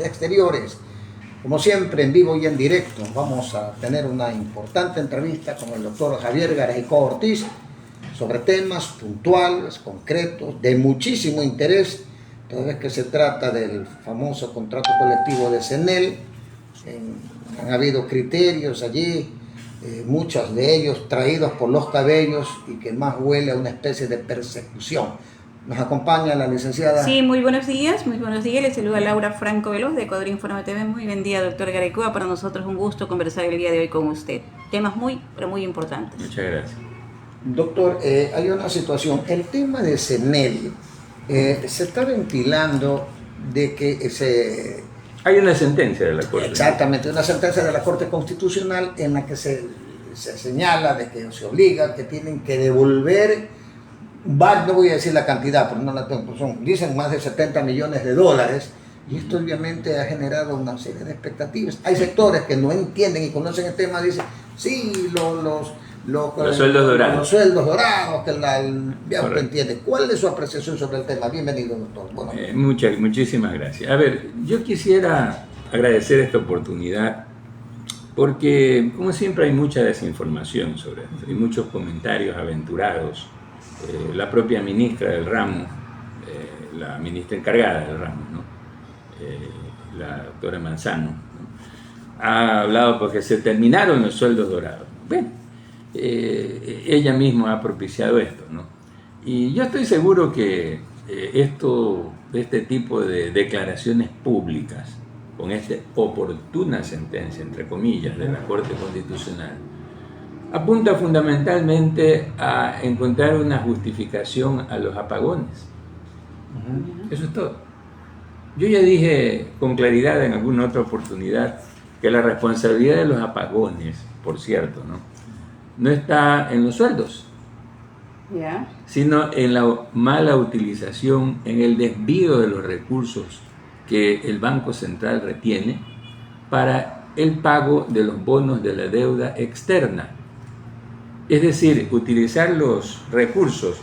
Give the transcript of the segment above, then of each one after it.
Exteriores. Como siempre, en vivo y en directo, vamos a tener una importante entrevista con el doctor Javier Gareicó Ortiz sobre temas puntuales, concretos, de muchísimo interés, toda vez que se trata del famoso contrato colectivo de CENEL. Han habido criterios allí, muchos de ellos traídos por los cabellos y que más huele a una especie de persecución. Nos acompaña la licenciada. Sí, muy buenos días. Les saluda Laura Franco Veloz de Ecuador Informa TV. Muy buen día, doctor Gareicó. Para nosotros un gusto conversar el día de hoy con usted. Temas muy, pero muy importantes. Muchas gracias. Doctor, hay una situación. El tema de CENEL se está ventilando de que Hay una sentencia de la Corte. Exactamente, una sentencia de la Corte Constitucional en la que se señala de que se obliga, que tienen que devolver, no voy a decir la cantidad, porque no la tengo, dicen más de 70 millones de dólares, y esto obviamente ha generado una serie de expectativas. Hay sectores que no entienden y conocen el tema, dicen, sí, los sueldos dorados. Los sueldos dorados, ya usted entiende. ¿Cuál es su apreciación sobre el tema? Bienvenido, doctor. Bueno. Muchísimas gracias. A ver, yo quisiera agradecer esta oportunidad porque, como siempre, hay mucha desinformación sobre esto y muchos comentarios aventurados. La propia ministra del ramo, la ministra encargada del ramo, ¿no? La doctora Manzano, ¿no? Ha hablado porque se terminaron los sueldos dorados. Bueno, ella misma ha propiciado esto, ¿no? Y yo estoy seguro que este tipo de declaraciones públicas, con esta oportuna sentencia, entre comillas, de la Corte Constitucional, apunta fundamentalmente a encontrar una justificación a los apagones. Eso es todo. Yo ya dije con claridad en alguna otra oportunidad que la responsabilidad de los apagones, por cierto, no está en los sueldos, sino en la mala utilización, en el desvío de los recursos que el Banco Central retiene para el pago de los bonos de la deuda externa. Es decir, utilizar los recursos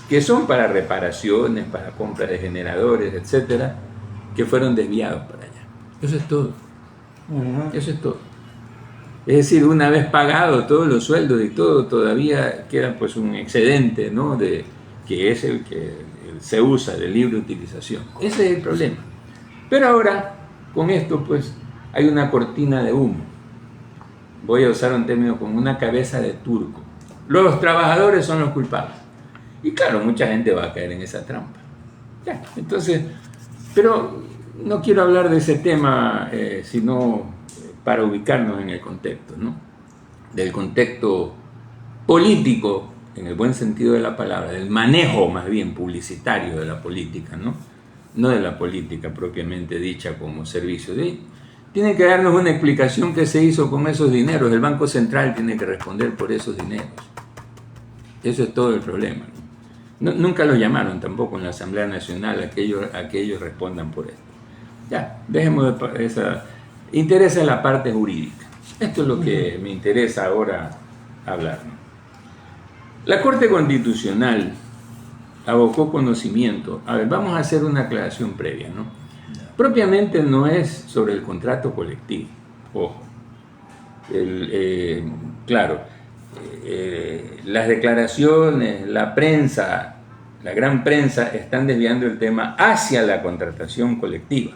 que son para reparaciones, para compra de generadores, etcétera, que fueron desviados para allá. Eso es todo. Eso es todo. Es decir, una vez pagado todos los sueldos y todo, todavía queda pues un excedente, ¿no? Que es el que se usa de libre utilización. Ese es el problema. Pero ahora, con esto, pues, hay una cortina de humo. Voy a usar un término como una cabeza de turco. Los trabajadores son los culpables. Y claro, mucha gente va a caer en esa trampa. Ya, entonces, pero no quiero hablar de ese tema, sino para ubicarnos en el contexto, ¿no? Del contexto político, en el buen sentido de la palabra, del manejo más bien publicitario de la política, no de la política propiamente dicha como servicio. Tiene que darnos una explicación qué se hizo con esos dineros. El Banco Central tiene que responder por esos dineros. Eso es todo el problema. Nunca lo llamaron tampoco en la Asamblea Nacional a que ellos respondan por esto. Ya, dejemos de esa. Interesa la parte jurídica. Esto es lo que me interesa ahora hablar. La Corte Constitucional abocó conocimiento. A ver, vamos a hacer una aclaración previa, ¿no? Propiamente no es sobre el contrato colectivo. Ojo. Claro, las declaraciones, la prensa, la gran prensa, están desviando el tema hacia la contratación colectiva,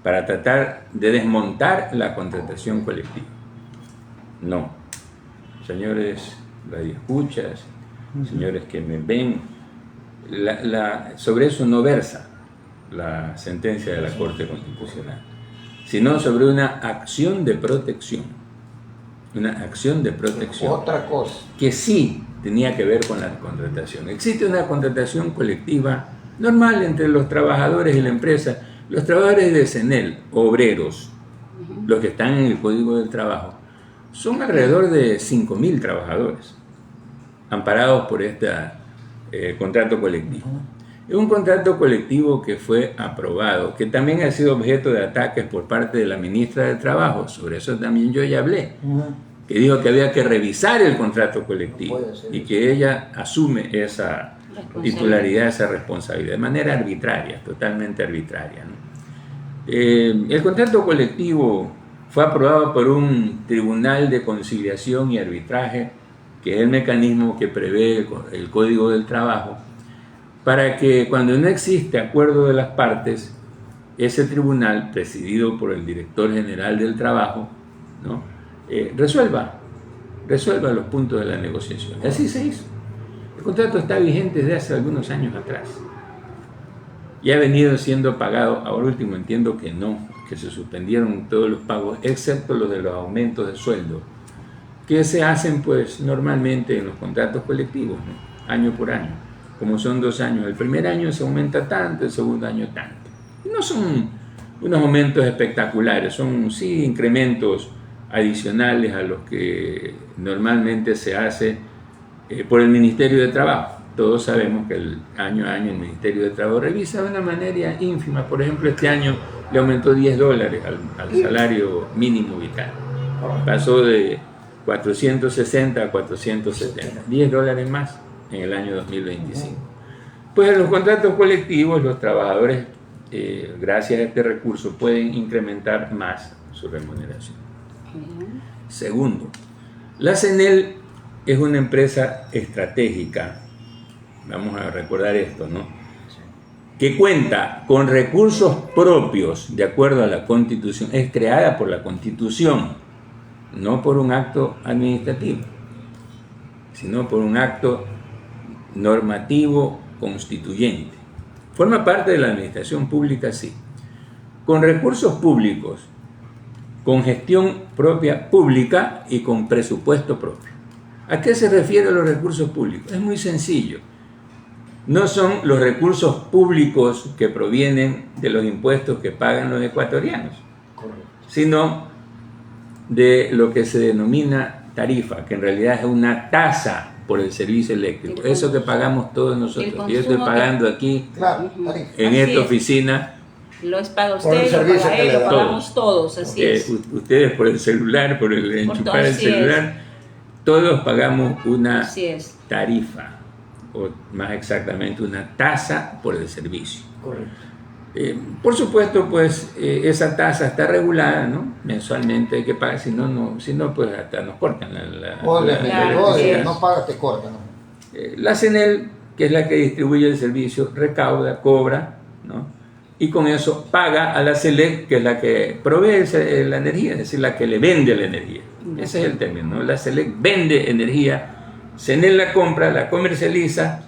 para tratar de desmontar la contratación colectiva. No. Señores radioescuchas, señores que me ven, sobre eso no versa la sentencia de la Corte Constitucional, sino sobre una acción de protección. Una acción de protección. Otra cosa. Que sí tenía que ver con la contratación. Existe una contratación colectiva normal entre los trabajadores y la empresa. Los trabajadores de CENEL, obreros, los que están en el Código del Trabajo, son alrededor de 5.000 trabajadores amparados por este contrato colectivo. Es un contrato colectivo que fue aprobado, que también ha sido objeto de ataques por parte de la ministra del Trabajo. Sobre eso también yo ya hablé, que dijo que había que revisar el contrato colectivo y que ella asume esa titularidad, esa responsabilidad de manera arbitraria, totalmente arbitraria, ¿no? El contrato colectivo fue aprobado por un tribunal de conciliación y arbitraje, que es el mecanismo que prevé el Código del Trabajo, para que cuando no existe acuerdo de las partes, ese tribunal, presidido por el director general del trabajo, ¿no? resuelva los puntos de la negociación. Y así se hizo. El contrato está vigente desde hace algunos años atrás. Y ha venido siendo pagado. Ahora último entiendo que no, que se suspendieron todos los pagos, excepto los de los aumentos de sueldo, que se hacen pues normalmente en los contratos colectivos, ¿no? Año por año. Como son 2 años, el primer año se aumenta tanto, el segundo año tanto. Y no son unos aumentos espectaculares, son sí incrementos adicionales a los que normalmente se hace por el Ministerio de Trabajo. Todos sabemos que el año a año el Ministerio de Trabajo revisa de una manera ínfima. Por ejemplo, este año le aumentó $10 al salario mínimo vital. Pasó de 460 a 470, $10 más en el año 2025. Pues en los contratos colectivos los trabajadores, gracias a este recurso, pueden incrementar más su remuneración. Segundo, la CNEL es una empresa estratégica, vamos a recordar esto, ¿no? Que cuenta con recursos propios de acuerdo a la Constitución, es creada por la Constitución, no por un acto administrativo, sino por un acto normativo constituyente. Forma parte de la administración pública, sí. Con recursos públicos, con gestión propia pública y con presupuesto propio. ¿A qué se refiere los recursos públicos? Es muy sencillo. No son los recursos públicos que provienen de los impuestos que pagan los ecuatorianos, sino de lo que se denomina tarifa, que en realidad es una tasa por el servicio eléctrico. Eso que pagamos todos nosotros. Yo estoy pagando aquí, en esta oficina. Lo paga usted, lo paga él, lo pagamos todos, así es. Ustedes por el celular, por el enchufar el celular, todos pagamos una tarifa, o más exactamente una tasa por el servicio. Correcto. Por supuesto, pues esa tasa está regulada, ¿no? Mensualmente hay que pagar, si no, pues hasta nos cortan no pagas, te cortan, ¿no? La CNEL, que es la que distribuye el servicio, recauda, cobra, ¿no? Y con eso paga a la CELEC, que es la que provee la energía, es decir, la que le vende la energía. Ese es el término, ¿no? La CELEC vende energía, CNEL la compra, la comercializa,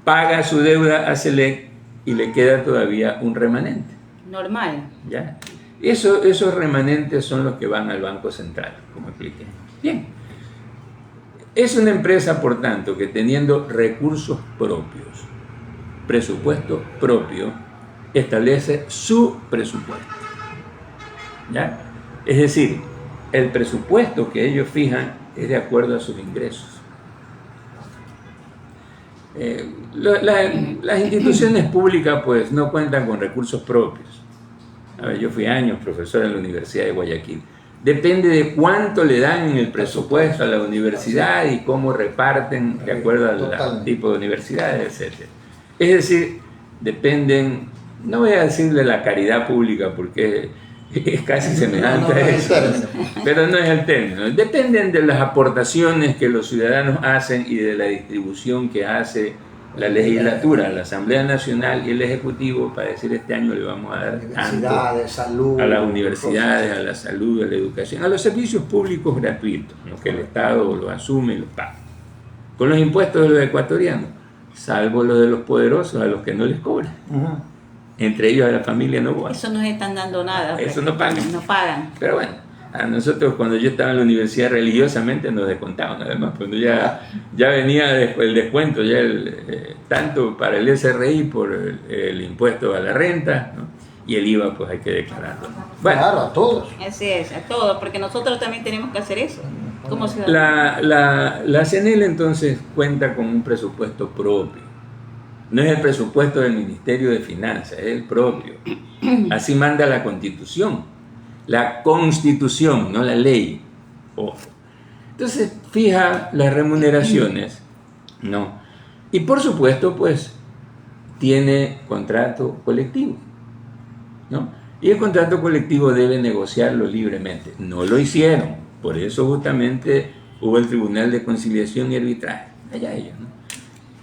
paga su deuda a CELEC y le queda todavía un remanente. Normal. ¿Ya? Esos remanentes son los que van al Banco Central, como expliqué. Bien. Es una empresa, por tanto, que teniendo recursos propios, presupuesto propio, establece su presupuesto. ¿Ya? Es decir, el presupuesto que ellos fijan es de acuerdo a sus ingresos. Las instituciones públicas pues no cuentan con recursos propios. A ver, yo fui años profesor en la Universidad de Guayaquil. Depende de cuánto le dan en el presupuesto a la universidad y cómo reparten de acuerdo al tipo de universidades, etc. Es decir, dependen, no voy a decir de la caridad pública porque es casi semejante a eso, pero no es el término. Dependen de las aportaciones que los ciudadanos hacen y de la distribución que hace la legislatura, la Asamblea Nacional y el Ejecutivo, para decir este año le vamos a dar tanto salud, a las universidades, a la salud, a la educación, a los servicios públicos gratuitos, ¿no? Que el Estado los asume y los paga, con los impuestos de los ecuatorianos, salvo los de los poderosos, a los que no les cobran. Entre ellos a la familia Novoa. Eso no están dando nada. Eso no pagan. No pagan. Pero bueno, a nosotros cuando yo estaba en la universidad religiosamente nos descontaban, además, cuando ya venía el descuento, ya tanto para el SRI por el impuesto a la renta, ¿no? Y el IVA pues hay que declararlo. Bueno, claro, a todos. Así es, a todos, porque nosotros también tenemos que hacer eso, como ciudadanos. La CNEL entonces cuenta con un presupuesto propio. No es el presupuesto del Ministerio de Finanzas, es el propio. Así manda la Constitución. La Constitución, no la ley. Ojo. Entonces, fija las remuneraciones, ¿no? Y por supuesto, pues, tiene contrato colectivo, ¿no? Y el contrato colectivo debe negociarlo libremente. No lo hicieron. Por eso justamente hubo el Tribunal de Conciliación y Arbitraje. Allá ellos, ¿no?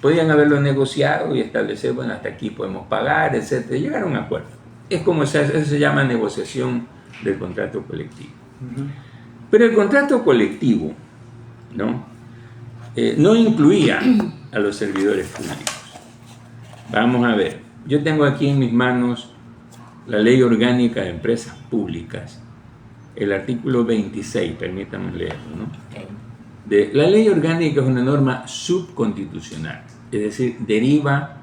Podían haberlo negociado y establecer, bueno, hasta aquí podemos pagar, etc. Llegar a un acuerdo. Es como eso se llama negociación del contrato colectivo. Pero el contrato colectivo, ¿no? No incluía a los servidores públicos. Vamos a ver. Yo tengo aquí en mis manos la Ley Orgánica de Empresas Públicas, el artículo 26, permítanme leerlo, ¿no? La Ley Orgánica es una norma subconstitucional, es decir, deriva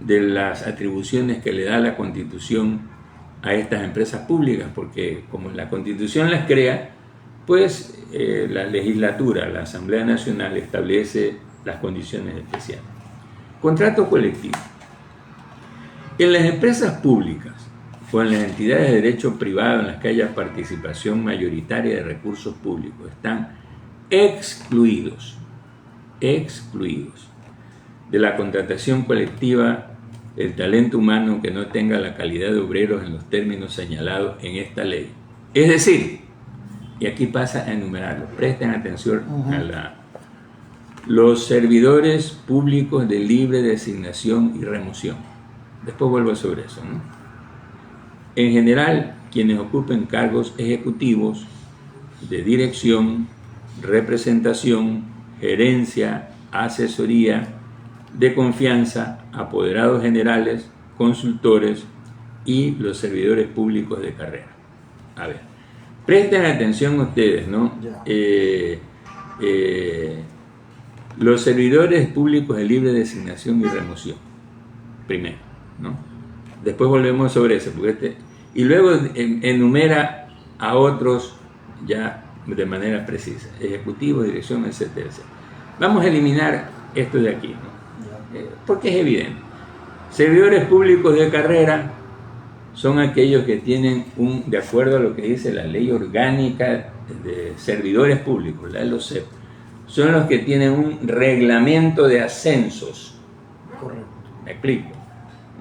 de las atribuciones que le da la Constitución a estas empresas públicas, porque como la Constitución las crea, pues la legislatura, la Asamblea Nacional establece las condiciones especiales. Contrato colectivo. En las empresas públicas o en las entidades de derecho privado en las que haya participación mayoritaria de recursos públicos están excluidos de la contratación colectiva el talento humano que no tenga la calidad de obreros en los términos señalados en esta ley. Es decir, y aquí pasa a enumerarlo, presten atención los servidores públicos de libre designación y remoción. Después vuelvo sobre eso, ¿no? En general, quienes ocupen cargos ejecutivos de dirección, representación, gerencia, asesoría, de confianza, apoderados generales, consultores y los servidores públicos de carrera. A ver, presten atención ustedes, ¿no? Los servidores públicos de libre designación y remoción, primero, ¿no? Después volvemos sobre eso, porque y luego enumera a otros ya de manera precisa, ejecutivos, dirección, etcétera, etcétera. Vamos a eliminar esto de aquí, ¿no? Porque es evidente. Servidores públicos de carrera son aquellos que tienen de acuerdo a lo que dice la Ley Orgánica de Servidores Públicos, la LOCEP, son los que tienen un reglamento de ascensos. Correcto. Me explico.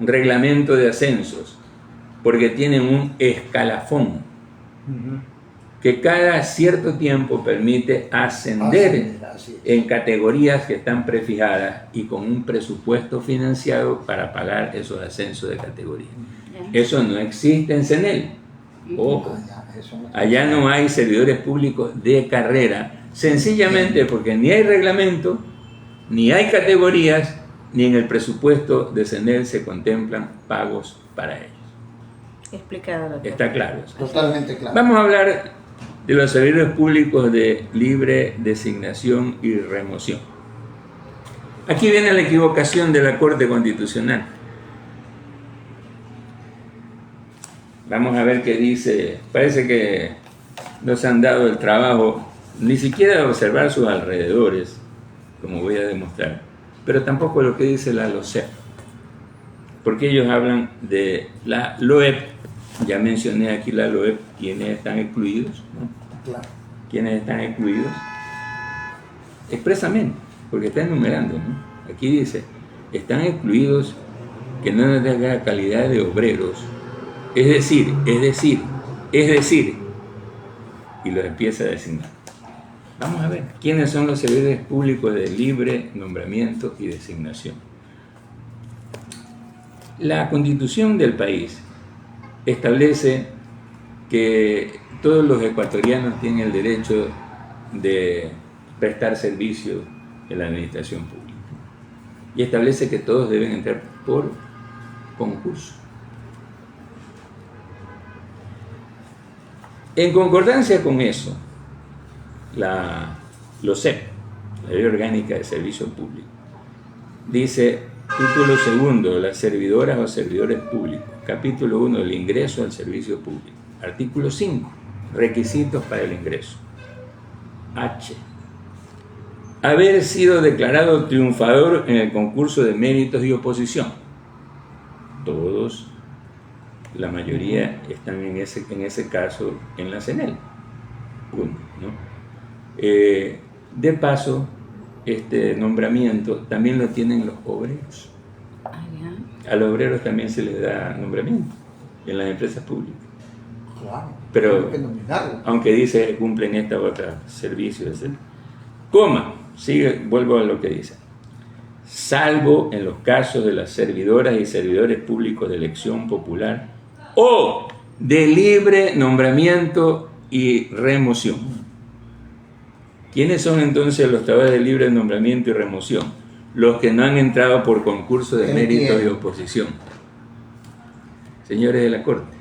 Un reglamento de ascensos, porque tienen un escalafón que cada cierto tiempo permite ascender en categorías que están prefijadas y con un presupuesto financiado para pagar esos ascensos de categoría. Eso no existe en CENEL. Ojo, allá no hay servidores públicos de carrera, sencillamente porque ni hay reglamento, ni hay categorías, ni en el presupuesto de CENEL se contemplan pagos para ellos. Explicado, doctor. Está claro eso. Totalmente claro. Vamos a hablar de los servidores públicos de libre designación y remoción. Aquí viene la equivocación de la Corte Constitucional. Vamos a ver qué dice. Parece que no se han dado el trabajo ni siquiera de observar sus alrededores, como voy a demostrar, pero tampoco lo que dice la LOCEP, porque ellos hablan de la LOEP. Ya mencioné aquí la LOEP, quienes están excluidos, ¿no? Claro. Quienes están excluidos expresamente, porque está enumerando, ¿no? Aquí dice, están excluidos que no tengan calidad de obreros, es decir, y los empieza a designar. Vamos a ver, ¿quiénes son los servidores públicos de libre nombramiento y designación? La Constitución del país establece que todos los ecuatorianos tienen el derecho de prestar servicio en la administración pública y establece que todos deben entrar por concurso. En concordancia con eso, la LOCEP, la Ley Orgánica de Servicio Público, dice, título segundo, las servidoras o servidores públicos, capítulo 1, el ingreso al servicio público, artículo 5, requisitos para el ingreso. H. Haber sido declarado triunfador en el concurso de méritos y oposición. Todos, la mayoría están en ese caso en la CENEL. Uno, ¿no? De paso, este nombramiento también lo tienen los obreros. A los obreros también se les da nombramiento en las empresas públicas. Claro, Pero, hay que nominarlo. aunque dice que cumplen esta otra servicio, etc. Coma, sigue, vuelvo a lo que dice. Salvo en los casos de las servidoras y servidores públicos de elección popular o de libre nombramiento y remoción. ¿Quiénes son entonces los trabajadores de libre nombramiento y remoción? Los que no han entrado por concurso de mérito y oposición. Señores de la Corte,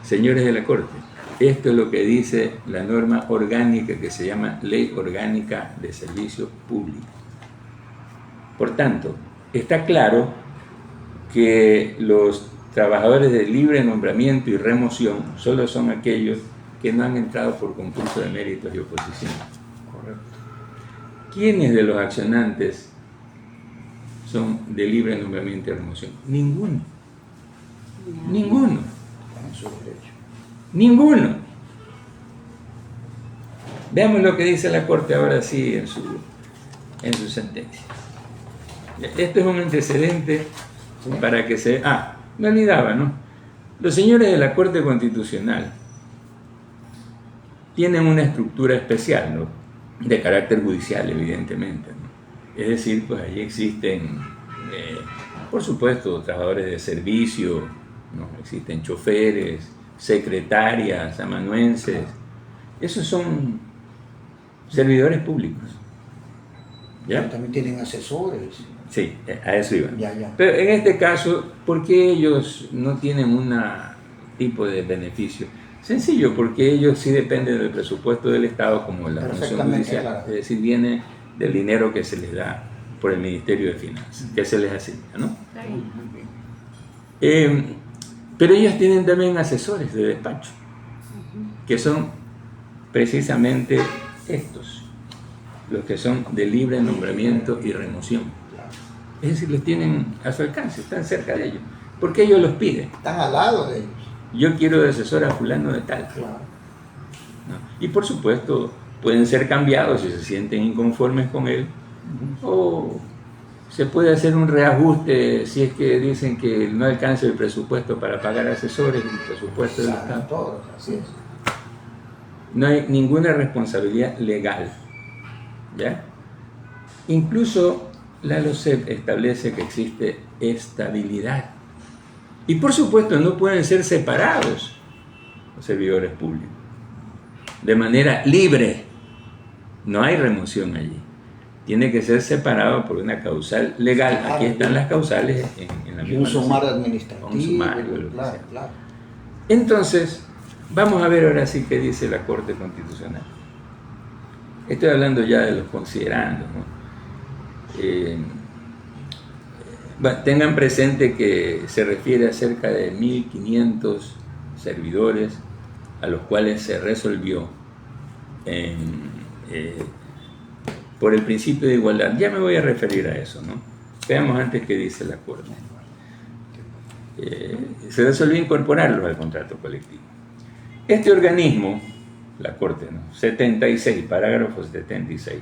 señores de la Corte, esto es lo que dice la norma orgánica que se llama Ley Orgánica de Servicio Público. Por tanto, está claro que los trabajadores de libre nombramiento y remoción solo son aquellos que no han entrado por concurso de méritos y oposición. Correcto. ¿Quiénes de los accionantes son de libre nombramiento y remoción? Ninguno. Ninguno. En su derecho. Ninguno. Veamos lo que dice la Corte ahora sí en su sentencia. Esto es un antecedente para que se... me olvidaba, ¿no? Los señores de la Corte Constitucional tienen una estructura especial, ¿no? De carácter judicial, evidentemente, ¿no? Es decir, pues allí existen, por supuesto, trabajadores de servicio, ¿no? Existen choferes, secretarias, amanuenses. Esos son servidores públicos. ¿Ya? Pero también tienen asesores. Sí, a eso iba. Ya. Pero en este caso, ¿por qué ellos no tienen un tipo de beneficio? Sencillo, porque ellos sí dependen del presupuesto del Estado como la función judicial. Claro. Es decir, viene del dinero que se les da por el Ministerio de Finanzas, que se les asigna, ¿no? Pero ellos tienen también asesores de despacho, que son precisamente estos, los que son de libre nombramiento y remoción. Es decir, los tienen a su alcance, están cerca de ellos, porque ellos los piden. Están al lado de ellos. Yo quiero de asesor a fulano de tal. Claro. ¿No? Y por supuesto, pueden ser cambiados si se sienten inconformes con él, o se puede hacer un reajuste si es que dicen que no alcanza el presupuesto para pagar asesores, el presupuesto del Estado. Todos, así es. No hay ninguna responsabilidad legal, ¿ya? Incluso la LOCEP establece que existe estabilidad. Y por supuesto no pueden ser separados los servidores públicos de manera libre. No hay remoción allí. Tiene que ser separado por una causal legal. Aquí están las causales en la misma. Un sumario LOCEP. administrativo. Un sumario, lo que sea. Claro. Entonces, vamos a ver ahora sí qué dice la Corte Constitucional. Estoy hablando ya de los considerandos, ¿no? Tengan presente que se refiere a cerca de 1.500 servidores a los cuales se resolvió por el principio de igualdad. Ya me voy a referir a eso, ¿no? Veamos antes qué dice la Corte. Se resolvió incorporarlos al contrato colectivo. Este organismo, la Corte, ¿no? 76, parágrafo 76,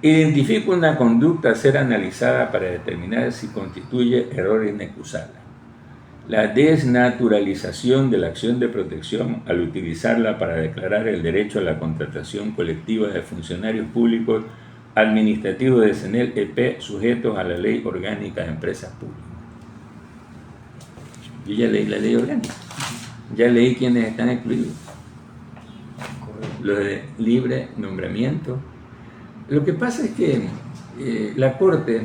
identifica una conducta a ser analizada para determinar si constituye error inexcusable. La desnaturalización de la acción de protección al utilizarla para declarar el derecho a la contratación colectiva de funcionarios públicos administrativos de CENEL EP sujetos a la Ley Orgánica de Empresas Públicas. Yo ya leí la Ley Orgánica, ya leí quiénes están excluidos. Los de libre nombramiento. Lo que pasa es que la Corte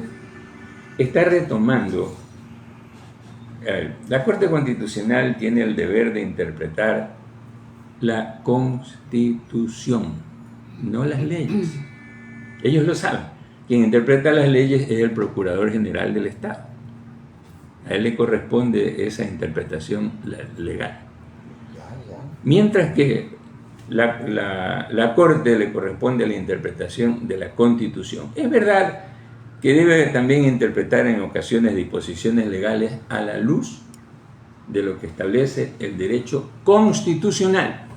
está retomando. La Corte Constitucional tiene el deber de interpretar la Constitución, no las leyes. Ellos lo saben. Quien interpreta las leyes es el Procurador General del Estado. A él le corresponde esa interpretación legal. Mientras que la Corte le corresponde la interpretación de la Constitución. Es verdad que debe también interpretar en ocasiones disposiciones legales a la luz de lo que establece el derecho constitucional.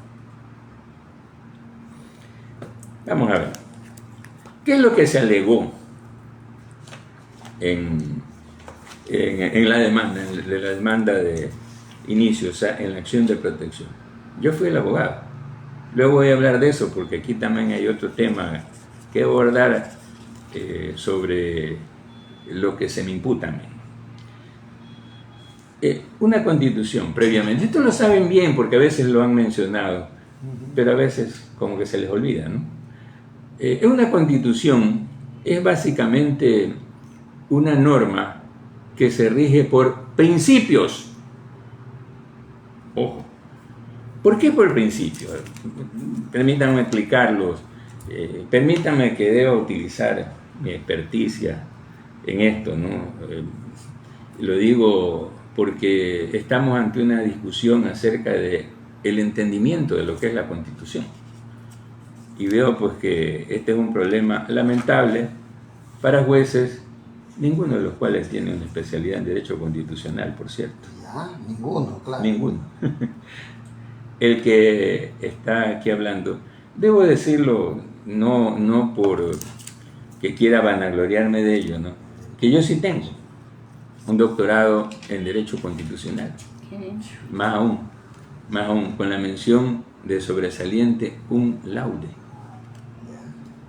Vamos a ver. ¿Qué es lo que se alegó en la demanda inicio, o sea, en la acción de protección. Yo fui el abogado. Luego voy a hablar de eso porque aquí también hay otro tema que abordar sobre lo que se me imputa a mí. Una constitución previamente, esto lo saben bien porque a veces lo han mencionado, pero a veces como que se les olvida, ¿no? Una constitución es básicamente una norma que se rige por principios. Ojo, ¿por qué por principios? Permítanme explicarlos, permítanme que deba utilizar mi experticia en esto, ¿no? Lo digo porque estamos ante una discusión acerca de el entendimiento de lo que es la Constitución. Y veo pues que este es un problema lamentable para jueces, ninguno de los cuales tiene una especialidad en Derecho Constitucional, por cierto. Ya, ninguno, claro. Ninguno. El que está aquí hablando, debo decirlo, no por que quiera vanagloriarme de ello, ¿no? Que yo sí tengo un doctorado en Derecho Constitucional. Más aún, con la mención de sobresaliente cum laude.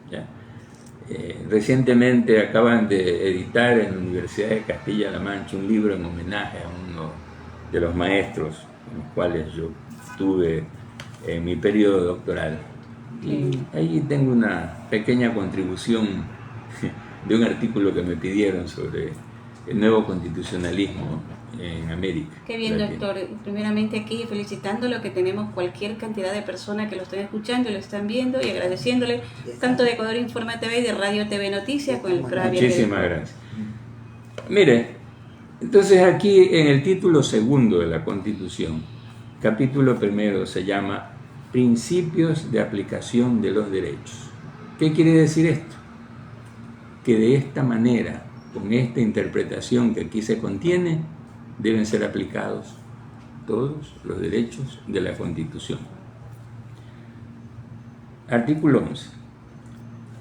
¿Ya? Recientemente acaban de editar en la Universidad de Castilla-La Mancha un libro en homenaje a uno de los maestros con los cuales yo tuve en mi periodo doctoral. Y ahí tengo una pequeña contribución de un artículo que me pidieron sobre el nuevo constitucionalismo en América. Qué bien, doctor. Primeramente aquí felicitándolo, que tenemos cualquier cantidad de personas que lo están escuchando, lo están viendo, y agradeciéndole tanto de Ecuador Informa TV y de Radio TV Noticias con el doctor Javier. Muchísimas gracias. Mire, entonces aquí en el título segundo de la Constitución, capítulo primero, se llama Principios de aplicación de los derechos. ¿Qué quiere decir esto? Que de esta manera, con esta interpretación que aquí se contiene, deben ser aplicados todos los derechos de la Constitución. Artículo 11.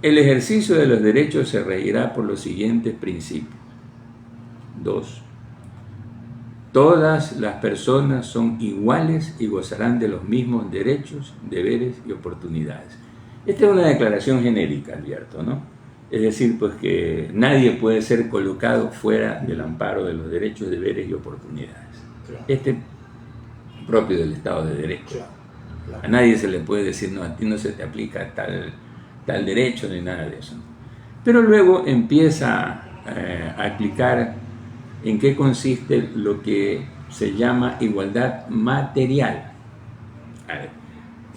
El ejercicio de los derechos se regirá por los siguientes principios. 2. Todas las personas son iguales y gozarán de los mismos derechos, deberes y oportunidades. Esta es una declaración genérica, Alberto, ¿no? Es decir, pues que nadie puede ser colocado fuera del amparo de los derechos, deberes y oportunidades. Claro. Este propio del Estado de Derecho. Claro. Claro. A nadie se le puede decir, no, a ti no se te aplica tal derecho ni nada de eso. Pero luego empieza a explicar en qué consiste lo que se llama igualdad material. A ver,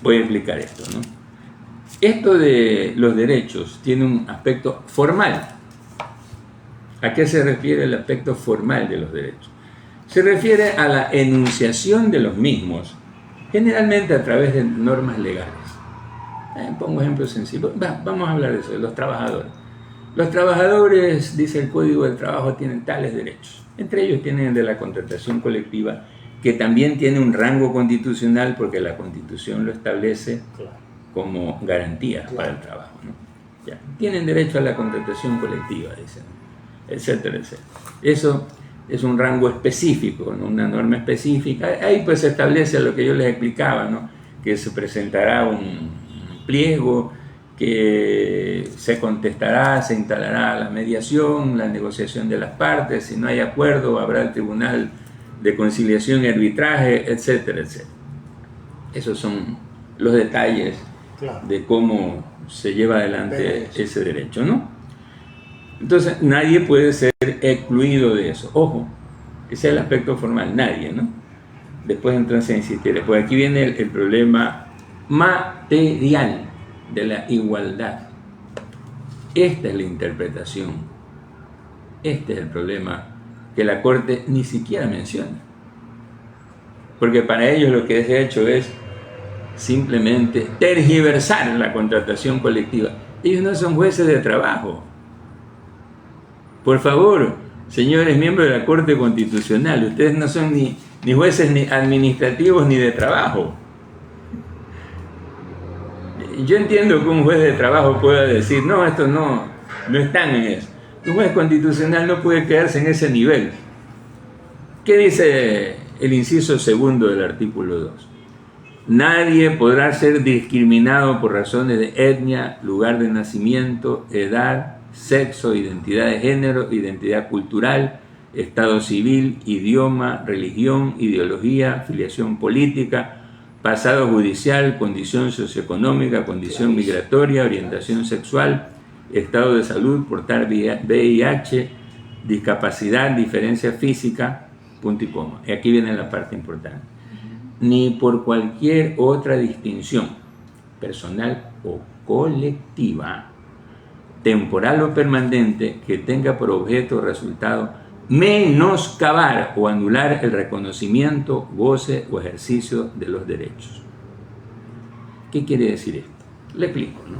voy a explicar esto, ¿no? Esto de los derechos tiene un aspecto formal. ¿A qué se refiere el aspecto formal de los derechos? Se refiere a la enunciación de los mismos, generalmente a través de normas legales. Pongo ejemplos sencillos. Vamos a hablar de eso, de los trabajadores. Los trabajadores, dice el Código del Trabajo, tienen tales derechos. Entre ellos tienen el de la contratación colectiva, que también tiene un rango constitucional porque la Constitución lo establece como garantía para el trabajo, ¿no? Ya. Tienen derecho a la contratación colectiva, dicen, etcétera, etcétera. Eso es un rango específico, ¿no? Una norma específica. Ahí pues se establece lo que yo les explicaba, ¿no? Que se presentará un pliego, que se contestará, se instalará la mediación, la negociación de las partes, si no hay acuerdo habrá el tribunal de conciliación y arbitraje, etcétera, etcétera. Esos son los detalles de cómo se lleva adelante ese derecho, ¿no? Entonces nadie puede ser excluido de eso. Ojo, ese es el aspecto formal, nadie, ¿no? Después entonces insistiré, pues aquí viene el problema material de la igualdad. Esta es la interpretación, este es el problema que la Corte ni siquiera menciona, porque para ellos lo que se ha hecho es simplemente tergiversar la contratación colectiva. Ellos no son jueces de trabajo. Por favor, señores miembros de la Corte Constitucional, ustedes no son ni jueces ni administrativos ni de trabajo. Yo entiendo que un juez de trabajo pueda decir, no, estos no están en eso. Un juez constitucional no puede quedarse en ese nivel. ¿Qué dice el inciso segundo del artículo 2. Nadie podrá ser discriminado por razones de etnia, lugar de nacimiento, edad, sexo, identidad de género, identidad cultural, estado civil, idioma, religión, ideología, filiación política, pasado judicial, condición socioeconómica, condición migratoria, orientación sexual, estado de salud, portar VIH, discapacidad, diferencia física, punto y coma. Y aquí viene la parte importante. Ni por cualquier otra distinción, personal o colectiva, temporal o permanente, que tenga por objeto o resultado menoscabar o anular el reconocimiento, goce o ejercicio de los derechos. ¿Qué quiere decir esto? Le explico, ¿no?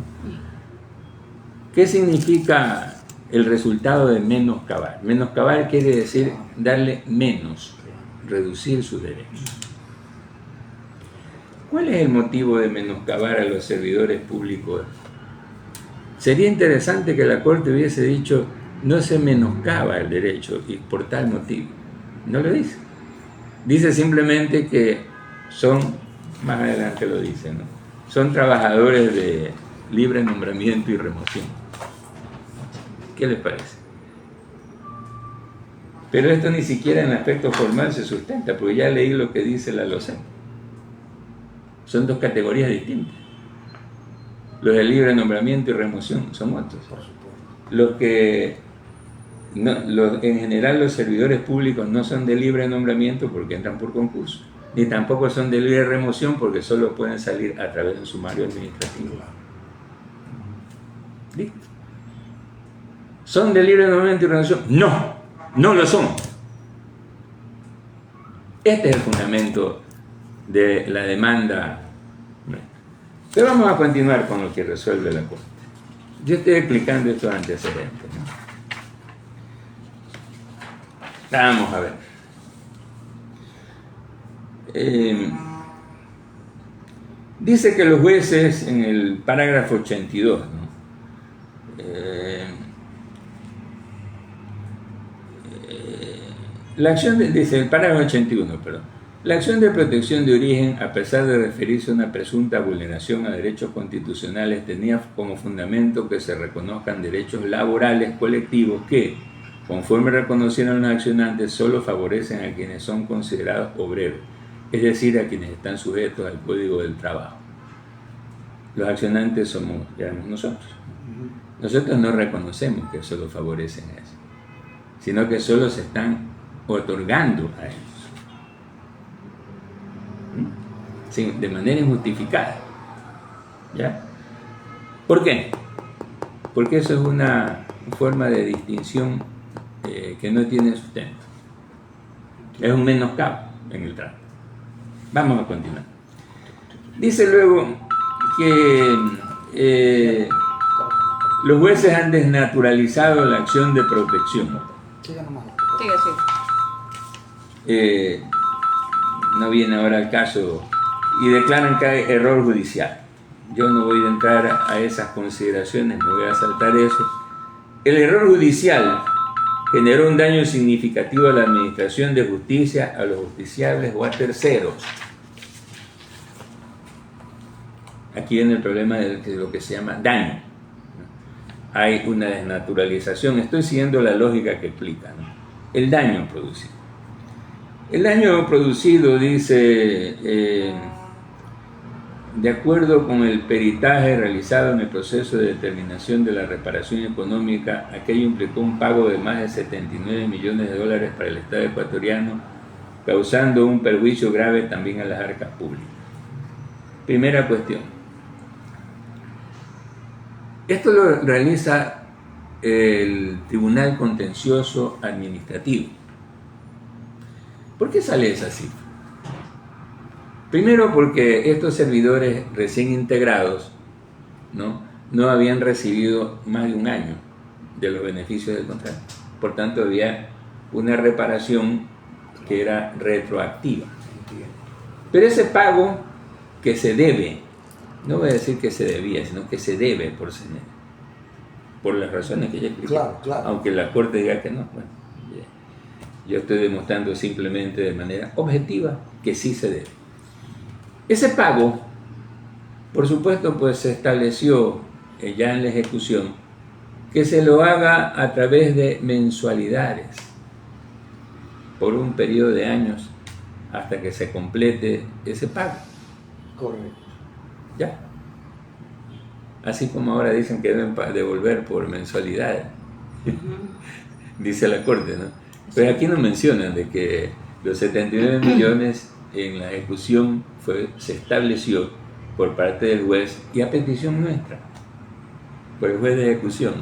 ¿Qué significa el resultado de menoscabar? Menoscabar quiere decir darle menos, reducir sus derechos. ¿Cuál es el motivo de menoscabar a los servidores públicos? Sería interesante que la Corte hubiese dicho: no se menoscaba el derecho y por tal motivo. No lo dice. Dice simplemente que son, más adelante lo dice, ¿no? Son trabajadores de libre nombramiento y remoción. ¿Qué les parece? Pero esto ni siquiera en aspecto formal se sustenta, porque ya leí lo que dice la LOCEM. Son dos categorías distintas. Los de libre nombramiento y remoción son otros. Los que, en general, los servidores públicos no son de libre nombramiento porque entran por concurso, ni tampoco son de libre remoción porque solo pueden salir a través de un sumario administrativo. ¿Listo? ¿Son de libre nombramiento y remoción? No, no lo son. Este es el fundamento de la demanda. Pero vamos a continuar con lo que resuelve la Corte. Yo estoy explicando estos antecedentes, ¿no? Vamos a ver. Dice que los jueces, en el parágrafo 82, ¿no? La acción dice el parágrafo 81, perdón. La acción de protección de origen, a pesar de referirse a una presunta vulneración a derechos constitucionales, tenía como fundamento que se reconozcan derechos laborales colectivos que, conforme reconocieron los accionantes, solo favorecen a quienes son considerados obreros, es decir, a quienes están sujetos al Código del Trabajo. Los accionantes somos nosotros. Nosotros no reconocemos que solo favorecen a eso, sino que solo se están otorgando a ellos, ¿sí? De manera injustificada. ¿Ya? ¿Por qué? Porque eso es una forma de distinción que no tiene sustento. Es un menoscabo en el trato. Vamos a continuar. Dice luego que los jueces han desnaturalizado la acción de protección. No viene ahora el caso, y declaran que hay error judicial. Yo no voy a entrar a esas consideraciones, me voy a saltar eso. El error judicial generó un daño significativo a la administración de justicia, a los justiciables o a terceros. Aquí viene el problema de lo que se llama daño. Hay una desnaturalización. Estoy siguiendo la lógica que explica, ¿no? El daño producido. El daño producido, dice, de acuerdo con el peritaje realizado en el proceso de determinación de la reparación económica, aquello implicó un pago de más de 79 millones de dólares para el Estado ecuatoriano, causando un perjuicio grave también a las arcas públicas. Primera cuestión. Esto lo realiza el Tribunal Contencioso Administrativo. ¿Por qué sale esa cifra? Primero porque estos servidores recién integrados no habían recibido más de un año de los beneficios del contrato. Por tanto, había una reparación que era retroactiva. Pero ese pago que se debe, no voy a decir que se debía, sino que se debe por CNE, por las razones que ya expliqué. Claro. Aunque la Corte diga que no. Bueno, Yo estoy demostrando simplemente de manera objetiva que sí se debe. Ese pago, por supuesto, pues se estableció ya en la ejecución que se lo haga a través de mensualidades por un periodo de años hasta que se complete ese pago. Correcto. Ya. Así como ahora dicen que deben devolver por mensualidades, dice la Corte, ¿no? Pero aquí nos mencionan de que los 79 millones en la ejecución se estableció por parte del juez y a petición nuestra, por el juez de ejecución,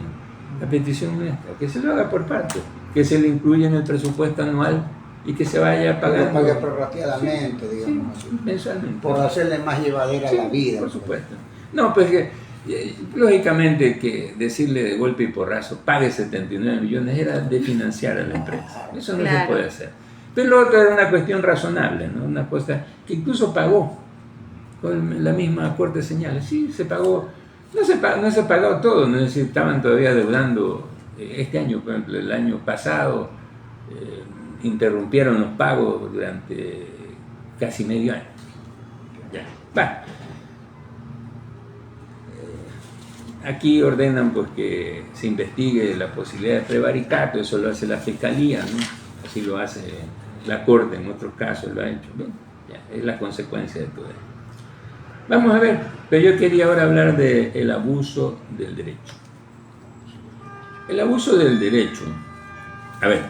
a petición nuestra, que se lo haga por parte, que se le incluya en el presupuesto anual y que se vaya pagando. Que pague prorrateadamente, sí, digamos así. Mensualmente. Por hacerle más llevadera la vida. Por supuesto. No, pues que lógicamente que decirle de golpe y porrazo, pague 79 millones, era de financiar a la empresa. Eso no se puede hacer. Pero lo otro era una cuestión razonable, ¿no? Una cosa que incluso pagó, con la misma Corte señala. Sí, se pagó, no se ha pagado todo, no estaban todavía deudando este año, por ejemplo, el año pasado interrumpieron los pagos durante casi medio año. Ya. Va. Aquí ordenan pues que se investigue la posibilidad de prevaricato, eso lo hace la Fiscalía, ¿no? Así lo hace la Corte, en otros casos lo ha hecho. Bien, ya, es la consecuencia de todo esto. Vamos a ver, pero yo quería ahora hablar del abuso del derecho. El abuso del derecho, a ver,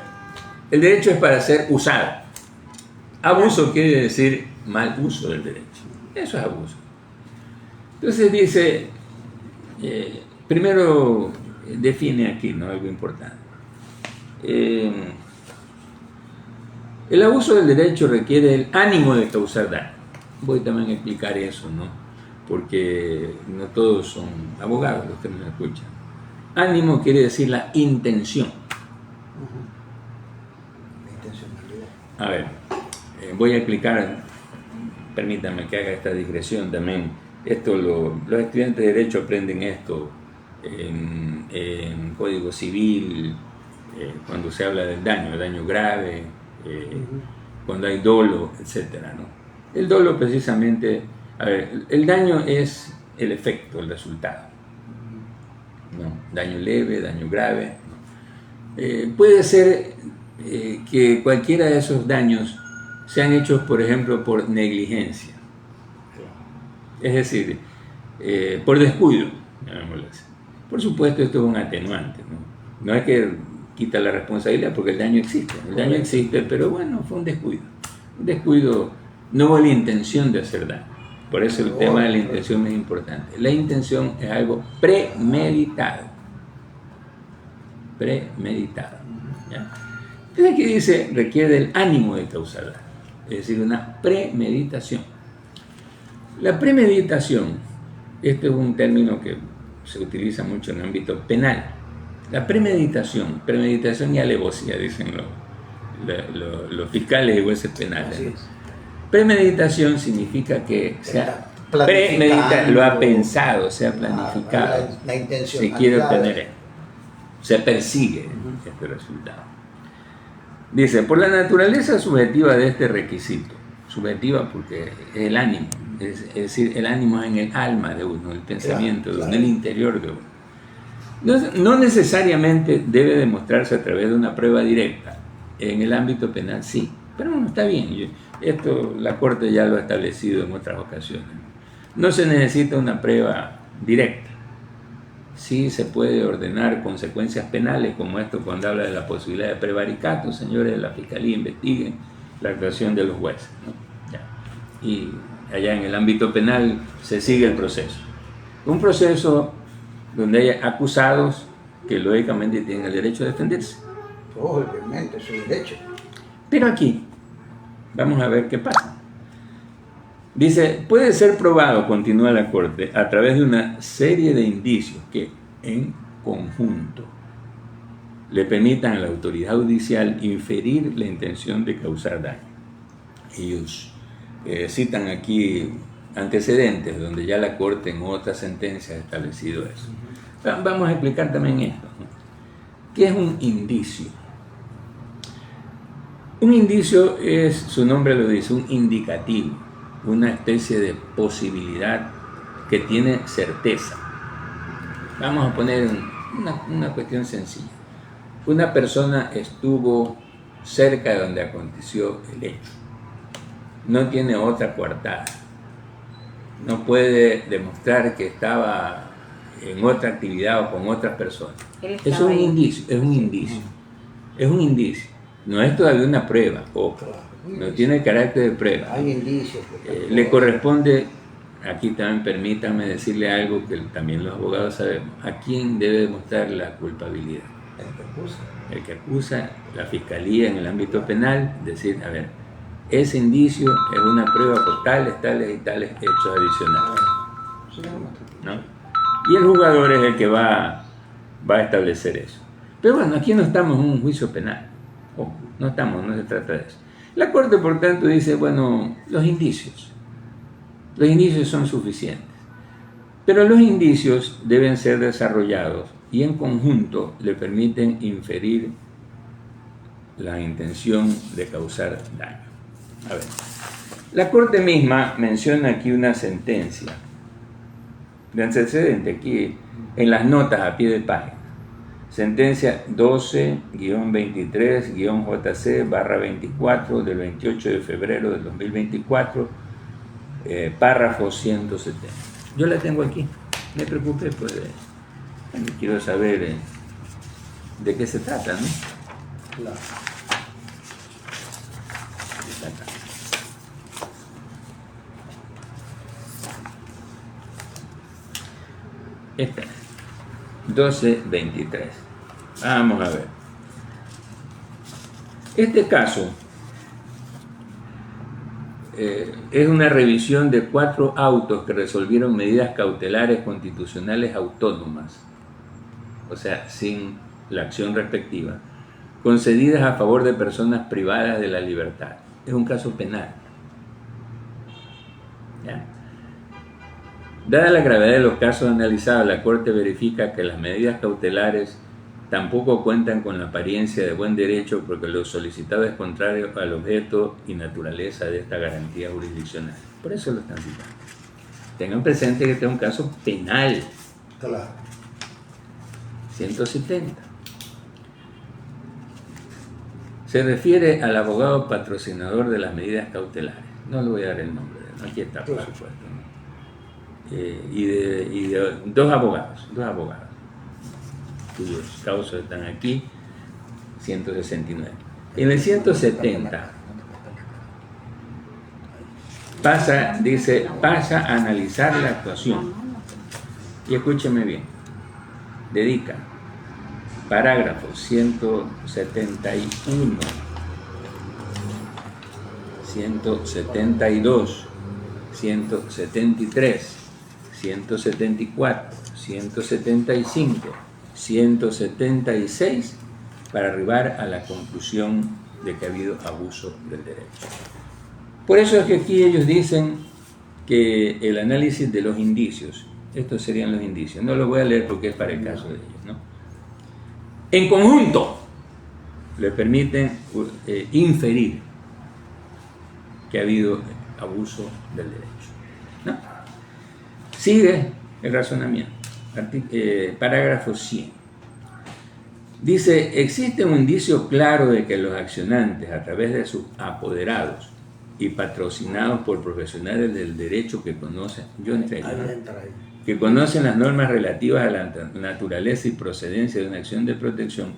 el derecho es para ser usado. Abuso quiere decir mal uso del derecho. Eso es abuso. Entonces dice, primero define aquí, ¿no?, algo importante. El abuso del derecho requiere el ánimo de causar daño. Voy también a explicar eso, ¿no? Porque no todos son abogados los que me escuchan. Ánimo quiere decir la intención. A ver, voy a explicar, permítanme que haga esta digresión también. Esto los estudiantes de Derecho aprenden esto en Código Civil, cuando se habla del daño grave, cuando hay dolo, etc., ¿no? El dolo precisamente, a ver, el daño es el efecto, el resultado, ¿no? Daño leve, daño grave. Puede ser que cualquiera de esos daños sean hechos, por ejemplo, por negligencia. Es decir, por descuido, llamémoslo así. Por supuesto, esto es un atenuante, ¿no? No es que quita la responsabilidad porque el daño existe. El daño existe, pero bueno, fue un descuido. Un descuido, no hubo la intención de hacer daño. Por eso el tema de la intención es importante. La intención es algo premeditado. Premeditado. ¿Ya? Entonces aquí dice, requiere el ánimo de causar daño. Es decir, una premeditación. La premeditación, este es un término que se utiliza mucho en el ámbito penal. La premeditación y alevosía, dicen los fiscales y jueces penales, ¿no? Premeditación significa que lo ha pensado, se ha planificado, la intención, se quiere obtener esto, se persigue este resultado. Dice, por la naturaleza subjetiva de este requisito, subjetiva porque es el ánimo, es decir, el ánimo es en el alma de uno, el pensamiento de uno, en el interior de uno. No necesariamente debe demostrarse a través de una prueba directa. En el ámbito penal sí, pero no está bien. Esto la Corte ya lo ha establecido en otras ocasiones. No se necesita una prueba directa. Sí se puede ordenar consecuencias penales, como esto cuando habla de la posibilidad de prevaricato. Señores de la Fiscalía, investiguen la actuación de los jueces, ¿no? Ya. Y allá en el ámbito penal se sigue el proceso. Un proceso donde hay acusados que lógicamente tienen el derecho a defenderse. Obviamente, es su derecho. Pero aquí, vamos a ver qué pasa. Dice, puede ser probado, continúa la Corte, a través de una serie de indicios que, en conjunto, le permitan a la autoridad judicial inferir la intención de causar daño. Ellos citan aquí antecedentes donde ya la Corte en otras sentencias ha establecido eso. Vamos a explicar también esto, ¿no? ¿Qué es un indicio? Un indicio es, su nombre lo dice, un indicativo, una especie de posibilidad que tiene certeza. Vamos a poner una cuestión sencilla. Una persona estuvo cerca de donde aconteció el hecho. No tiene otra coartada. No puede demostrar que estaba en otra actividad o con otras personas. Es un indicio, es un indicio. Es un indicio. No es todavía una prueba, ojo. No tiene carácter de prueba. Hay indicios. Le corresponde, aquí también permítanme decirle algo que también los abogados sabemos. ¿A quién debe demostrar la culpabilidad? El que acusa. El que acusa, la fiscalía en el ámbito penal, decir, a ver, ese indicio es una prueba por tales y tales hechos adicionales, ¿no? Y el jugador es el que va a establecer eso. Pero bueno, aquí no estamos en un juicio penal. Ojo, no se trata de eso. La Corte, por tanto, dice, bueno, los indicios son suficientes. Pero los indicios deben ser desarrollados y en conjunto le permiten inferir la intención de causar daño. A ver, la Corte misma menciona aquí una sentencia de antecedente, aquí en las notas a pie de página. Sentencia 12-23-JC/24 del 28 de febrero del 2024, párrafo 170. Yo la tengo aquí, no me preocupe, pues quiero saber de qué se trata, ¿no? Claro. Esta 12-23. Vamos a ver. Este caso es una revisión de 4 autos que resolvieron medidas cautelares constitucionales autónomas, o sea, sin la acción respectiva, concedidas a favor de personas privadas de la libertad. Es un caso penal. ¿Ya? Dada la gravedad de los casos analizados, la Corte verifica que las medidas cautelares tampoco cuentan con la apariencia de buen derecho porque lo solicitado es contrario al objeto y naturaleza de esta garantía jurisdiccional. Por eso lo están citando. Tengan presente que este es un caso penal. Claro. 170. Se refiere al abogado patrocinador de las medidas cautelares. No le voy a dar el nombre, ¿no? Aquí está, por supuesto, ¿no? Y de dos abogados, cuyos causos están aquí, 169. En el 170 pasa a analizar la actuación. Y escúcheme bien, dedica parágrafos 171, 172, 173, 174, 175, 176 para arribar a la conclusión de que ha habido abuso del derecho. Por eso es que aquí ellos dicen que el análisis de los indicios, estos serían los indicios, no los voy a leer porque es para el caso de ellos, ¿no? En conjunto le permiten inferir que ha habido abuso del derecho, ¿no? Sigue el razonamiento. Parágrafo 100. Dice, existe un indicio claro de que los accionantes, a través de sus apoderados y patrocinados por profesionales del derecho que conocen, que conocen las normas relativas a la naturaleza y procedencia de una acción de protección,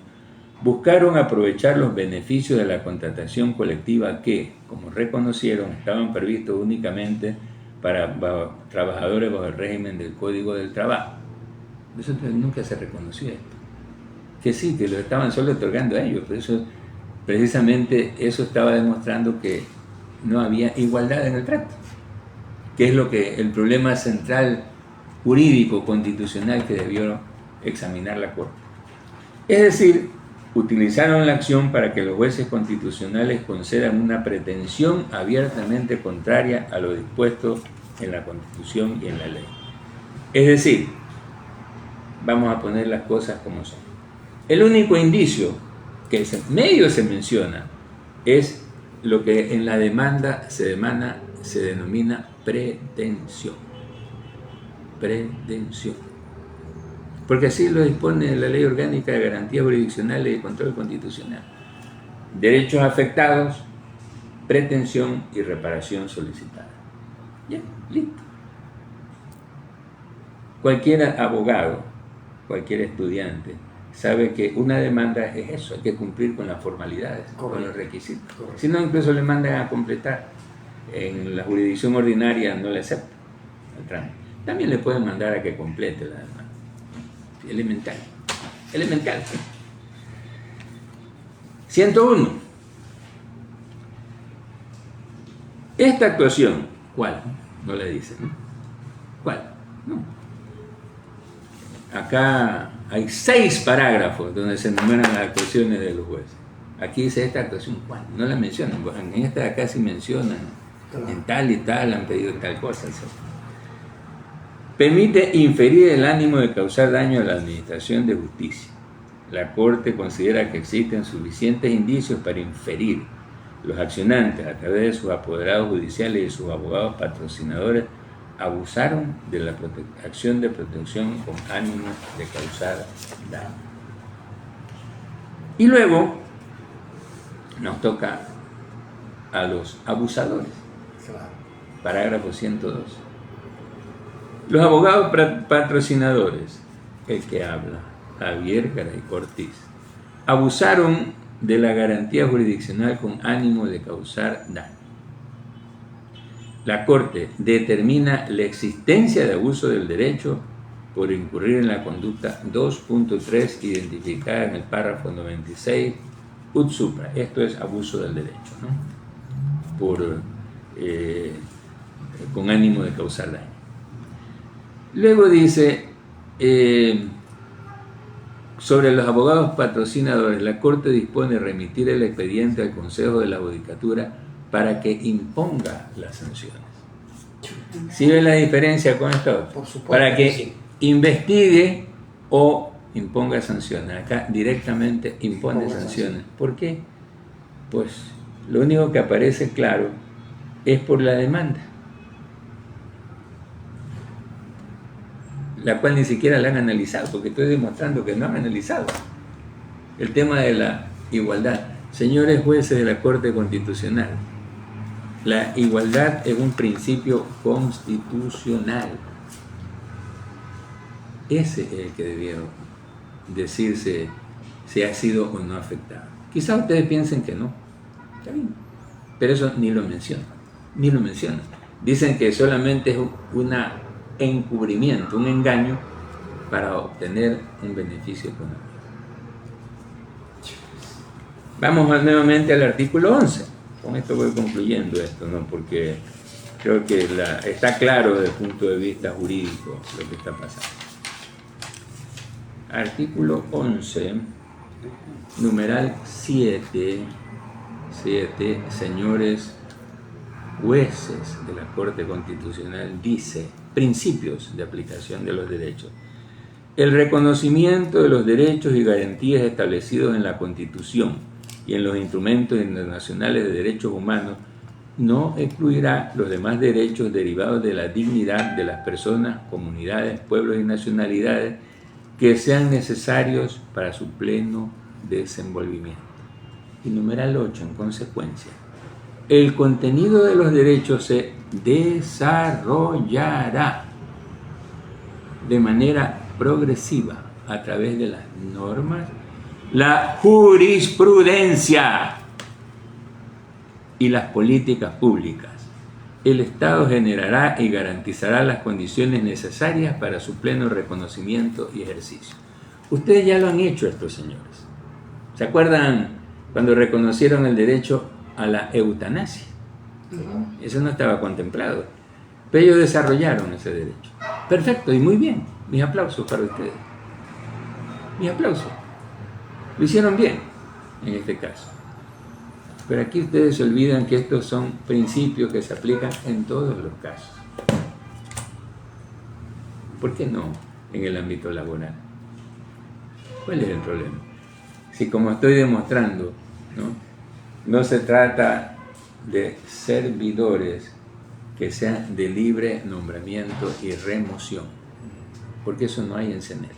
buscaron aprovechar los beneficios de la contratación colectiva que, como reconocieron, estaban previstos únicamente para trabajadores bajo el régimen del Código del Trabajo. Eso nunca se reconoció esto. Que sí, que lo estaban solo otorgando a ellos, pero eso, precisamente eso estaba demostrando que no había igualdad en el trato, que es lo que el problema central jurídico constitucional que debió examinar la Corte. Es decir, utilizaron la acción para que los jueces constitucionales concedan una pretensión abiertamente contraria a lo dispuesto en la Constitución y en la ley. Es decir, vamos a poner las cosas como son. El único indicio que medio se menciona es lo que en la demanda se denomina pretensión. Pretensión. Porque así lo dispone la Ley Orgánica de Garantías Jurisdiccionales y de Control Constitucional. Derechos afectados, pretensión y reparación solicitada. Ya, listo. Cualquier abogado, cualquier estudiante, sabe que una demanda es eso, hay que cumplir con las formalidades, correcto, con los requisitos. Correcto. Si no, incluso le mandan a completar. En la jurisdicción ordinaria no le aceptan el trámite. También le pueden mandar a que complete la demanda. Elemental. Elemental. 101. Esta actuación, ¿cuál? No le dicen, ¿no? ¿Cuál? No. Acá hay 6 parágrafos donde se enumeran las actuaciones de los jueces. Aquí dice esta actuación, ¿cuál? No la mencionan. En esta de acá sí mencionan. Claro. En tal y tal han pedido tal cosa. ¿Sí? Permite inferir el ánimo de causar daño a la administración de justicia. La Corte considera que existen suficientes indicios para inferir los accionantes, a través de sus apoderados judiciales y sus abogados patrocinadores, abusaron de la acción de protección con ánimo de causar daño. Y luego nos toca a los abusadores. Parágrafo 102. Los abogados patrocinadores, el que habla, Javier Garay Ortiz, abusaron de la garantía jurisdiccional con ánimo de causar daño. La Corte determina la existencia de abuso del derecho por incurrir en la conducta 2.3 identificada en el párrafo 96 ut supra. Esto es abuso del derecho, ¿no? Con ánimo de causar daño. Luego dice, sobre los abogados patrocinadores, la Corte dispone remitir el expediente al Consejo de la Judicatura para que imponga las sanciones. ¿Sí ve la diferencia con esto? Por supuesto, para que sí. Investigue o imponga sanciones. Acá directamente impone sanciones. ¿Por qué? Pues lo único que aparece claro es por la demanda, la cual ni siquiera la han analizado, porque estoy demostrando que no han analizado el tema de la igualdad. Señores jueces de la Corte Constitucional, la igualdad es un principio constitucional. Ese es el que debieron decirse si ha sido o no afectado. Quizás ustedes piensen que no, está bien, pero eso ni lo mencionan, ni lo mencionan. Dicen que solamente es un encubrimiento, un engaño para obtener un beneficio económico. Vamos nuevamente al artículo 11. Con esto voy concluyendo esto, ¿no? Porque creo que está claro desde el punto de vista jurídico lo que está pasando. Artículo 11, numeral 7, señores jueces de la Corte Constitucional, dice: principios de aplicación de los derechos. El reconocimiento de los derechos y garantías establecidos en la Constitución y en los instrumentos internacionales de derechos humanos no excluirá los demás derechos derivados de la dignidad de las personas, comunidades, pueblos y nacionalidades que sean necesarios para su pleno desenvolvimiento. Y numeral 8, en consecuencia, el contenido de los derechos se desarrollará de manera progresiva a través de las normas, la jurisprudencia y las políticas públicas. El Estado generará y garantizará las condiciones necesarias para su pleno reconocimiento y ejercicio. Ustedes ya lo han hecho esto, señores. ¿Se acuerdan cuando reconocieron el derecho a la eutanasia? Eso no estaba contemplado, pero ellos desarrollaron ese derecho. Perfecto, y muy bien. Mis aplausos para ustedes. Mis aplausos. Lo hicieron bien en este caso. Pero aquí ustedes se olvidan que estos son principios que se aplican en todos los casos. ¿Por qué no en el ámbito laboral? ¿Cuál es el problema? Si, como estoy demostrando, ¿no?, no se trata de servidores que sean de libre nombramiento y remoción, porque eso no hay en CNEL.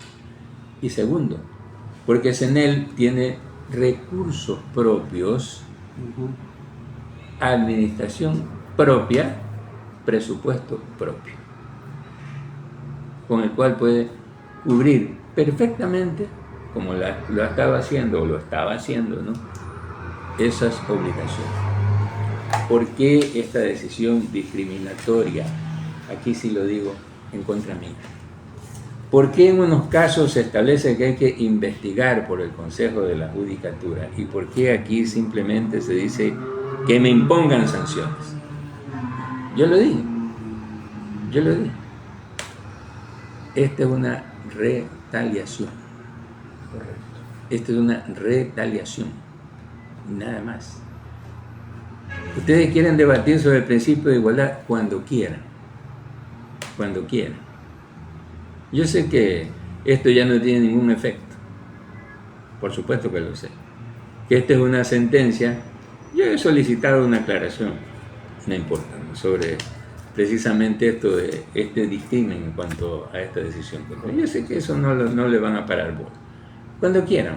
Y segundo, porque CNEL tiene recursos propios, administración propia, presupuesto propio, con el cual puede cubrir perfectamente, como lo estaba haciendo o lo estaba haciendo, ¿no?, esas obligaciones. ¿Por qué esta decisión discriminatoria? Aquí sí lo digo en contra mía. ¿Por qué en unos casos se establece que hay que investigar por el Consejo de la Judicatura? ¿Y por qué aquí simplemente se dice que me impongan sanciones? Yo lo dije. Esta es una retaliación. Correcto. Esta es una retaliación. Y nada más. Ustedes quieren debatir sobre el principio de igualdad cuando quieran. Cuando quieran. Yo sé que esto ya no tiene ningún efecto. Por supuesto que lo sé. Que esta es una sentencia. Yo he solicitado una aclaración, no importa, ¿no?, sobre precisamente esto de este dictamen en cuanto a esta decisión. Yo sé que eso no le van a parar bola. Cuando quieran.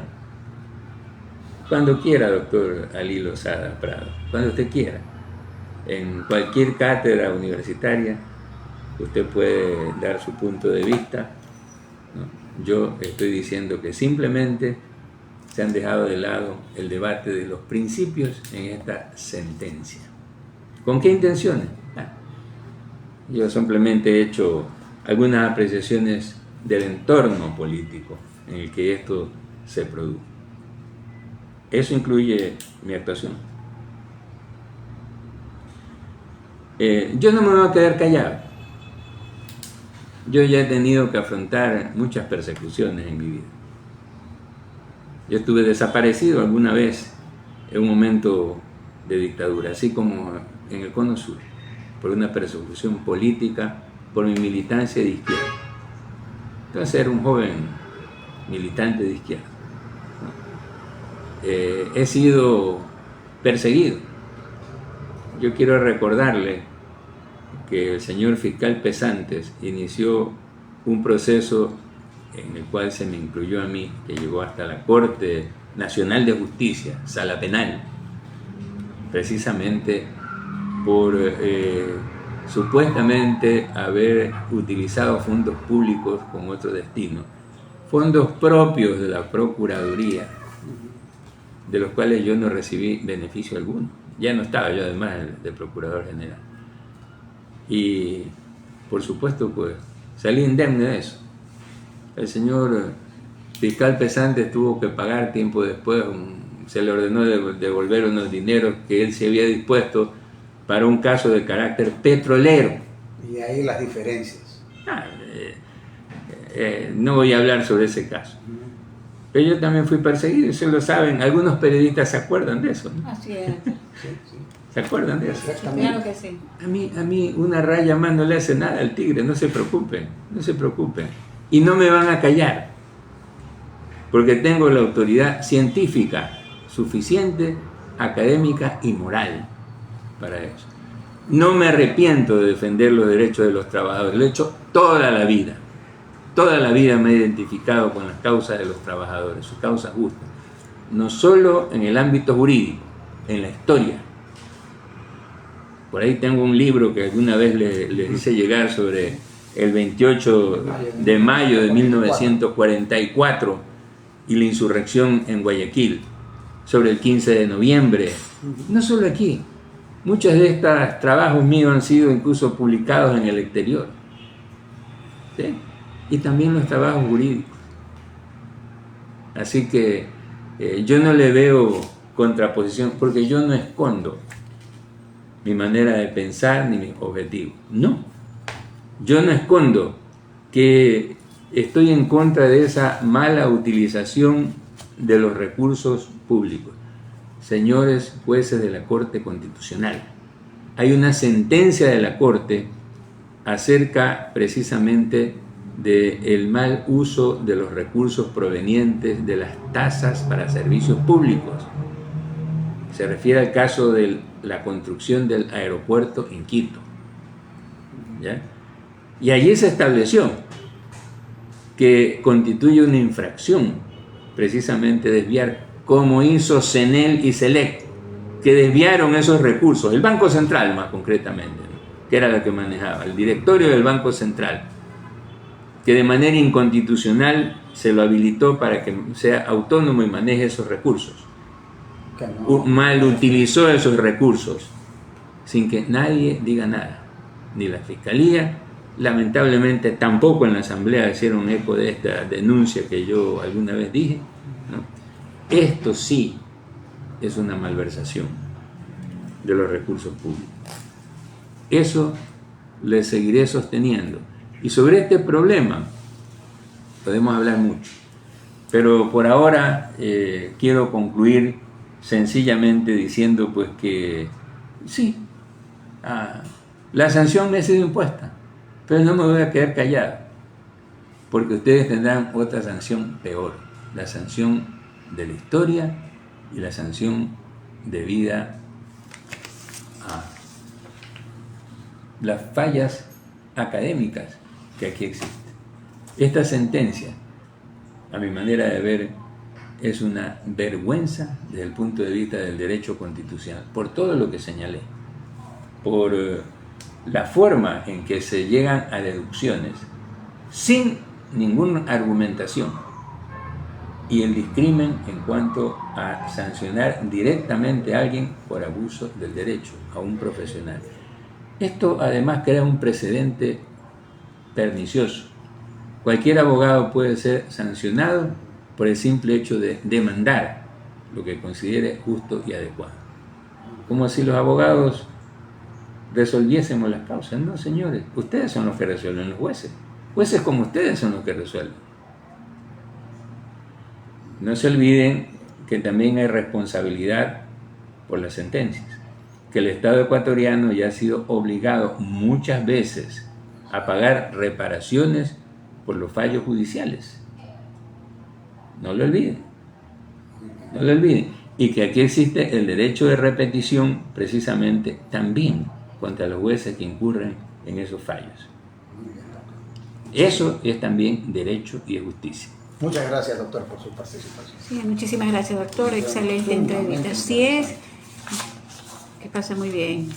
Cuando quiera, doctor Ali Lozada Prado. Cuando usted quiera. En cualquier cátedra universitaria usted puede dar su punto de vista, ¿no? Yo estoy diciendo que simplemente se han dejado de lado el debate de los principios en esta sentencia. ¿Con qué intenciones? Yo simplemente he hecho algunas apreciaciones del entorno político en el que esto se produjo. Eso incluye mi actuación. Yo no me voy a quedar callado. Yo ya he tenido que afrontar muchas persecuciones en mi vida. Yo estuve desaparecido alguna vez en un momento de dictadura, así como en el Cono Sur, por una persecución política, por mi militancia de izquierda. Entonces era un joven militante de izquierda. He sido perseguido. Yo quiero recordarle que el señor fiscal Pesantes inició un proceso en el cual se me incluyó a mí, que llegó hasta la Corte Nacional de Justicia, Sala Penal, precisamente por supuestamente haber utilizado fondos públicos con otro destino, fondos propios de la Procuraduría, de los cuales yo no recibí beneficio alguno. Ya no estaba yo además de Procurador General. Y por supuesto pues salí indemne de eso. El señor fiscal Pesantes tuvo que pagar tiempo después, se le ordenó devolver unos dineros que él se había dispuesto para un caso de carácter petrolero. Y ahí las diferencias. No voy a hablar sobre ese caso. Pero yo también fui perseguido, y se lo saben. Algunos periodistas se acuerdan de eso, ¿no? Así es. Sí. ¿Se acuerdan de eso? Claro que sí. A mí una raya más no le hace nada al tigre, no se preocupen. Y no me van a callar, porque tengo la autoridad científica suficiente, académica y moral para eso. No me arrepiento de defender los derechos de los trabajadores, lo he hecho toda la vida. Toda la vida me he identificado con las causas de los trabajadores, sus causas justas. No solo en el ámbito jurídico, en la historia. Por ahí tengo un libro que alguna vez les hice llegar sobre el 28 de mayo de 1944 y la insurrección en Guayaquil, sobre el 15 de noviembre. No solo aquí, muchos de estos trabajos míos han sido incluso publicados en el exterior. ¿Sí? Y también los trabajos jurídicos. Así que yo no le veo contraposición, porque yo no escondo mi manera de pensar ni mis objetivos. No, yo no escondo que estoy en contra de esa mala utilización de los recursos públicos. Señores jueces de la Corte Constitucional, hay una sentencia de la Corte acerca precisamente del mal uso de los recursos provenientes de las tasas para servicios públicos. Se refiere al caso de la construcción del aeropuerto en Quito, ¿ya? Y allí se estableció que constituye una infracción precisamente desviar, como hizo CENEL y SELEC, que desviaron esos recursos, el Banco Central más concretamente, ¿no?, que era la que manejaba, el directorio del Banco Central, que de manera inconstitucional se lo habilitó para que sea autónomo y maneje esos recursos. Mal utilizó esos recursos sin que nadie diga nada, ni la Fiscalía, lamentablemente tampoco en la Asamblea hicieron eco de esta denuncia que yo alguna vez dije, ¿no? Esto sí es una malversación de los recursos públicos. Eso le seguiré sosteniendo. Y sobre este problema podemos hablar mucho, pero por ahora quiero concluir sencillamente diciendo pues que sí, la sanción me ha sido impuesta, pero no me voy a quedar callado, porque ustedes tendrán otra sanción peor, la sanción de la historia y la sanción debida a las fallas académicas que aquí existen. Esta sentencia, a mi manera de ver, es una vergüenza desde el punto de vista del derecho constitucional, por todo lo que señalé, por la forma en que se llegan a deducciones sin ninguna argumentación y el discrimen en cuanto a sancionar directamente a alguien por abuso del derecho, a un profesional. Esto además crea un precedente pernicioso. Cualquier abogado puede ser sancionado por el simple hecho de demandar lo que considere justo y adecuado. Como si los abogados resolviésemos las causas. No, señores, ustedes son los que resuelven, los jueces. Jueces como ustedes son los que resuelven. No se olviden que también hay responsabilidad por las sentencias, que el Estado ecuatoriano ya ha sido obligado muchas veces a pagar reparaciones por los fallos judiciales. No lo olviden, no lo olviden. Y que aquí existe el derecho de repetición precisamente también contra los jueces que incurren en esos fallos. Eso es también derecho y justicia. Muchas gracias, doctor, por su participación. Sí, muchísimas gracias, doctor. Excelente entrevista. Así es. Que pase muy bien.